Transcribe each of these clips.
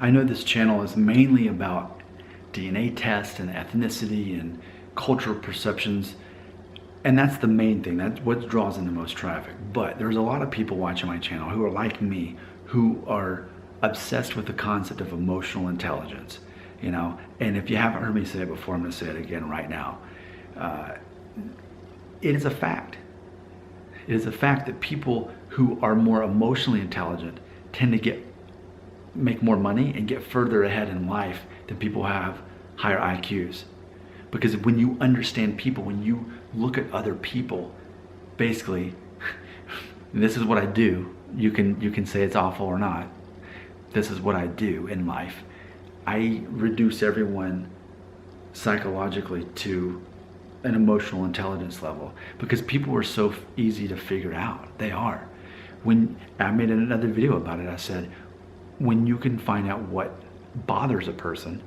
I know this channel is mainly about DNA tests and ethnicity and cultural perceptions, and that's the main thing. That's what draws in the most traffic. But there's a lot of people watching my channel who are like me, who are obsessed with the concept of emotional intelligence, and if you haven't heard me say it before, I'm going to say it again right now. It is a fact. It is a fact that people who are more emotionally intelligent tend to make more money and get further ahead in life than people who have higher IQs. Because when you understand people, when you look at other people, basically, this is what I do. You can say it's awful or not. This is what I do in life. I reduce everyone psychologically to an emotional intelligence level, because people are so easy to figure out. They are. When I made another video about it, I said, when you can find out what bothers a person,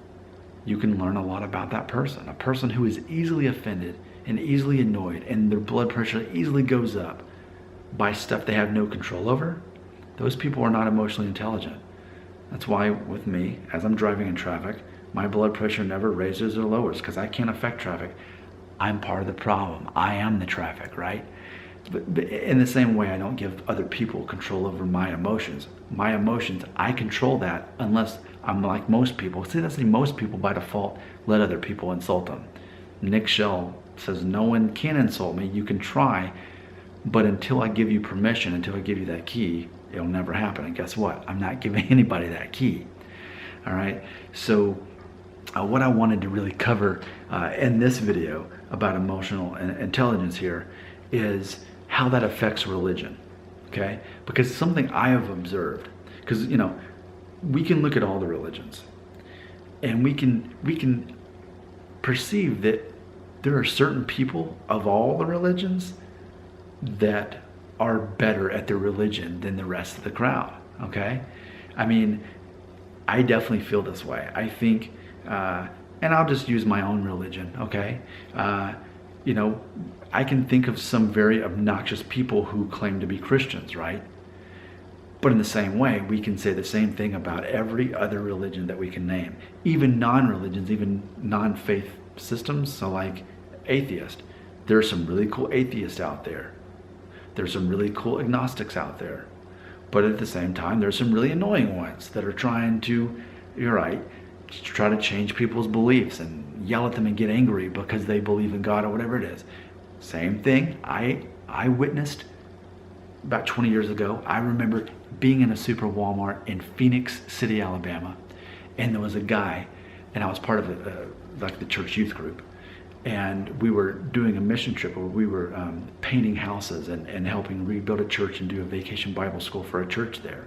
you can learn a lot about that person. A person who is easily offended and easily annoyed and their blood pressure easily goes up by stuff they have no control over, those people are not emotionally intelligent. That's why with me, as I'm driving in traffic, my blood pressure never raises or lowers, because I can't affect traffic. I'm part of the problem. I am the traffic, right? But in the same way, I don't give other people control over my emotions. My emotions, I control that unless I'm like most people. See, that's most people by default let other people insult them. Nick Shell says, no one can insult me. You can try, but until I give you permission, until I give you that key, it'll never happen. And guess what? I'm not giving anybody that key. All right? So what I wanted to really cover in this video about emotional intelligence here is how that affects religion, okay? Because something I have observed, because we can look at all the religions and we can perceive that there are certain people of all the religions that are better at their religion than the rest of the crowd, okay? I mean, I definitely feel this way. I think, and I'll just use my own religion, okay? I can think of some very obnoxious people who claim to be Christians, right? But in the same way, we can say the same thing about every other religion that we can name. Even non-religions, even non-faith systems, so like atheist. There are some really cool atheists out there. There's some really cool agnostics out there. But at the same time, there's some really annoying ones that are trying to, you're right, try to change people's beliefs and yell at them and get angry because they believe in God or whatever it is. Same thing I witnessed about 20 years ago. I remember being in a super Walmart in Phoenix City, Alabama, and there was a guy, and I was part of like the church youth group, and we were doing a mission trip where we were painting houses and helping rebuild a church and do a vacation Bible school for a church there.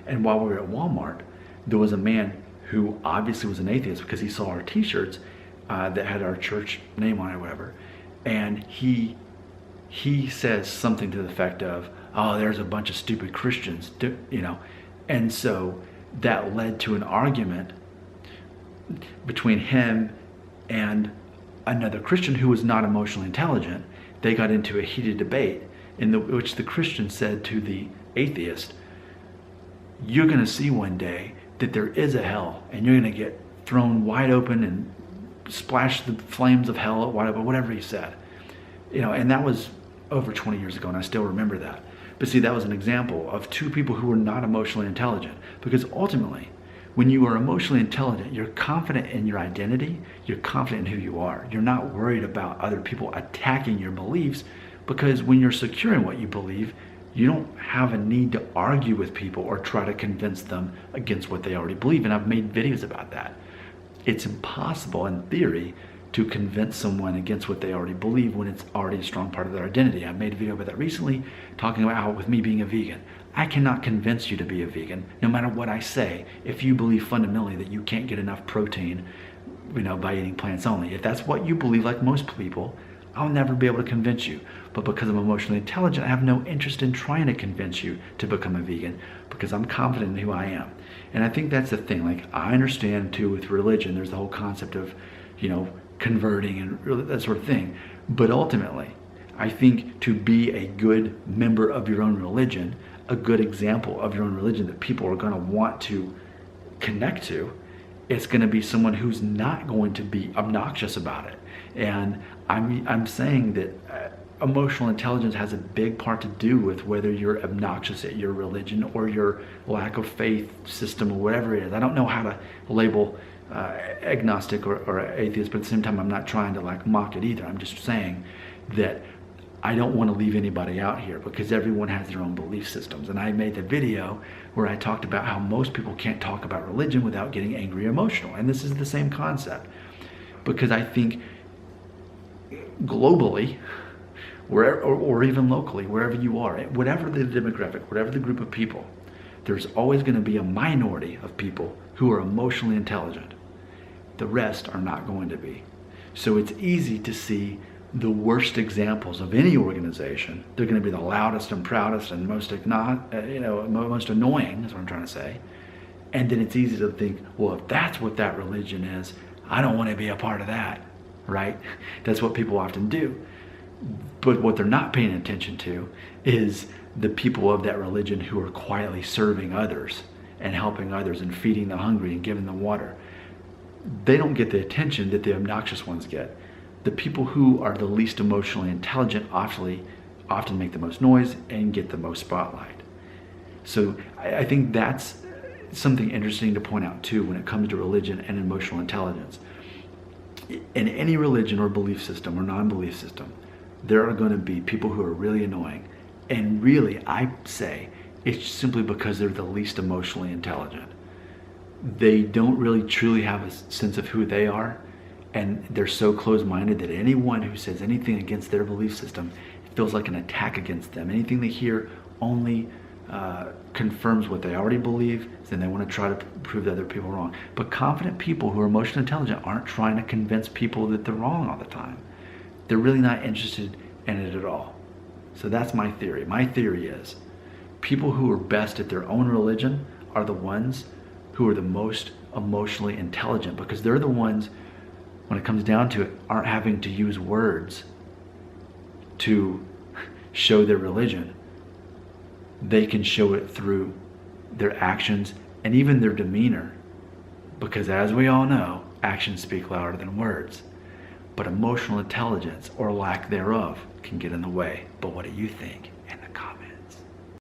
And while we were at Walmart, there was a man who obviously was an atheist because he saw our t-shirts that had our church name on it or whatever. And he says something to the effect of, oh, there's a bunch of stupid Christians, And so that led to an argument between him and another Christian who was not emotionally intelligent. They got into a heated debate in which the Christian said to the atheist, you're going to see one day that there is a hell, and you're going to get thrown wide open and splash the flames of hell wide open, whatever he said. And that was over 20 years ago, and I still remember that. But see, that was an example of two people who were not emotionally intelligent. Because ultimately, when you are emotionally intelligent, you're confident in your identity, you're confident in who you are. You're not worried about other people attacking your beliefs, because when you're secure in what you believe, you don't have a need to argue with people or try to convince them against what they already believe. And I've made videos about that. It's impossible in theory to convince someone against what they already believe when it's already a strong part of their identity. I made a video about that recently, talking about how with me being a vegan, I cannot convince you to be a vegan, no matter what I say, if you believe fundamentally that you can't get enough protein, by eating plants only. If that's what you believe, like most people, I'll never be able to convince you. But because I'm emotionally intelligent, I have no interest in trying to convince you to become a vegan, because I'm confident in who I am. And I think that's the thing. Like, I understand too with religion, there's the whole concept of, converting and that sort of thing. But ultimately, I think to be a good member of your own religion, a good example of your own religion that people are going to want to connect to. It's going to be someone who's not going to be obnoxious about it. And I'm saying that emotional intelligence has a big part to do with whether you're obnoxious at your religion or your lack of faith system or whatever it is. I don't know how to label agnostic or atheist, but at the same time, I'm not trying to like mock it either. I'm just saying that I don't want to leave anybody out here because everyone has their own belief systems. And I made the video where I talked about how most people can't talk about religion without getting angry or emotional. And this is the same concept, because I think globally, wherever, or even locally, wherever you are, whatever the demographic, whatever the group of people, there's always going to be a minority of people who are emotionally intelligent. The rest are not going to be. So it's easy to see the worst examples of any organization. They're going to be the loudest and proudest and most most annoying, is what I'm trying to say. And then it's easy to think, well, if that's what that religion is, I don't want to be a part of that, right? That's what people often do. But what they're not paying attention to is the people of that religion who are quietly serving others and helping others and feeding the hungry and giving them water. They don't get the attention that the obnoxious ones get. The people who are the least emotionally intelligent often make the most noise and get the most spotlight. So I think that's something interesting to point out too when it comes to religion and emotional intelligence. In any religion or belief system or non-belief system, there are going to be people who are really annoying. And really, I say, it's simply because they're the least emotionally intelligent. They don't really truly have a sense of who they are, and they're so closed-minded that anyone who says anything against their belief system, it feels like an attack against them. Anything they hear only confirms what they already believe, then they want to try to prove that other people are wrong. But confident people who are emotionally intelligent aren't trying to convince people that they're wrong all the time. They're really not interested in it at all. So that's my theory. My theory is people who are best at their own religion are the ones who are the most emotionally intelligent, because they're the ones, when it comes down to it, aren't having to use words to show their religion. They can show it through their actions and even their demeanor, because as we all know, actions speak louder than words. But emotional intelligence, or lack thereof, can get in the way. But what do you think?